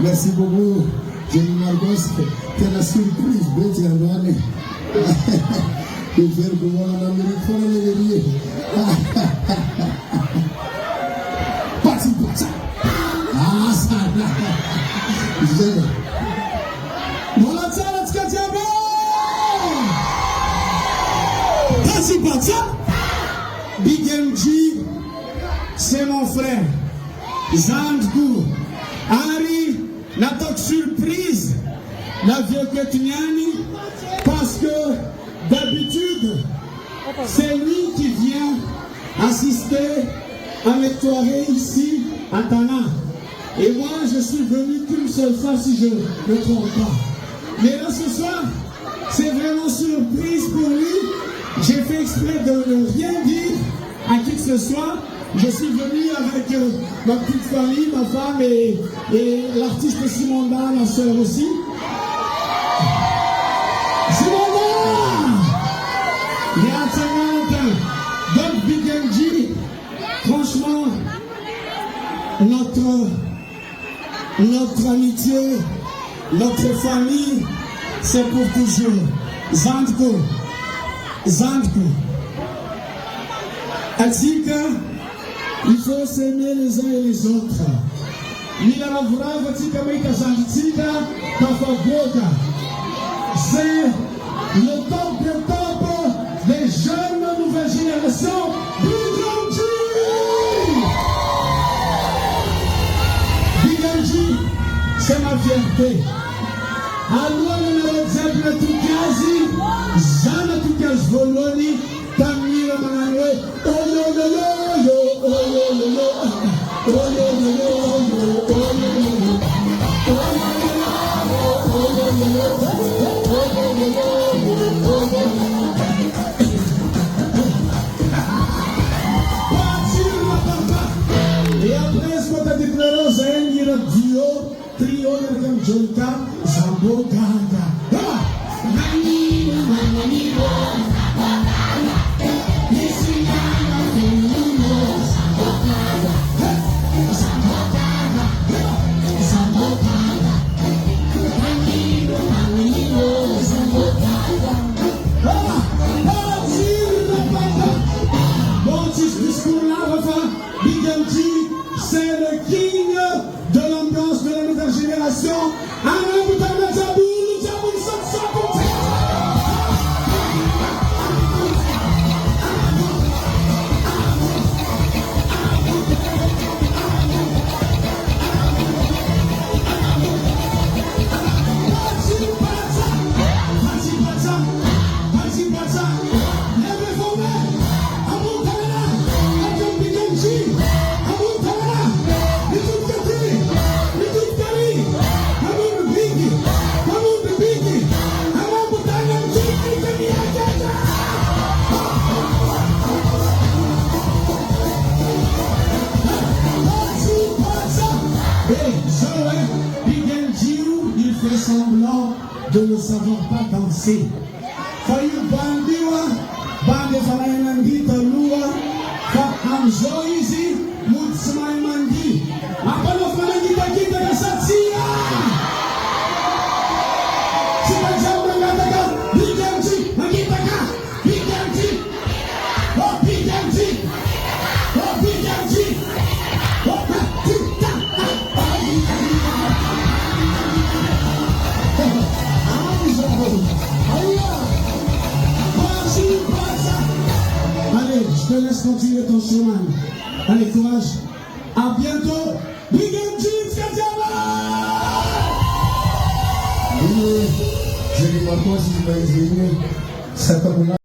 Merci beaucoup. Jenny Marcos, quelle la surprise, Betty Andouane. Je vais faire comme on en Amérique, il faut le vérifier. Parti pour ça. Ah, ça là. Voilà ça, let's get it. Parti pour ça. Big MG, c'est mon frère. Zandkou, Harry, notre surprise, la vieux Ketuniani, parce que d'habitude, c'est lui qui vient assister à mes soirées ici à Tana. Et moi, je suis venu qu'une seule fois si je ne me trompe pas. Mais là, ce soir, c'est vraiment surprise pour lui. J'ai fait exprès de ne rien dire à qui que ce soit. Je suis venu avec ma petite famille, ma femme et l'artiste Simonda, ma soeur aussi. Simonda! Donc Big MG, franchement, notre amitié, notre famille, c'est pour toujours. Zandkou. Azika, il faut s'aimer les uns et les autres. C'est le top des top des jeunes nouvelles générations. Big MG, c'est ma fierté. Alors, on a l'exemple de Tukazi, Zana Tukazi Voloni, Tamira Manawe, et après ce qu'on a déclaré, il y a un duo, trio, Jonka, Zambo Gaga. C'est le king de l'ambiance de la nouvelle génération. Il fait semblant de ne savoir pas danser. Fayu bandiwa, bande fanaimandi talua, fa amzoizi, mutsmaimandi. Apalo fanagi takita na satsia. Sipajaw na gataka, Big MG, magita ka, Big MG. Oh, Big MG. Oh, Big MG. Oh, allez, je te laisse continuer ton chemin. Allez, courage. À bientôt. Big MG, Je ne sais pas si je vais essayer.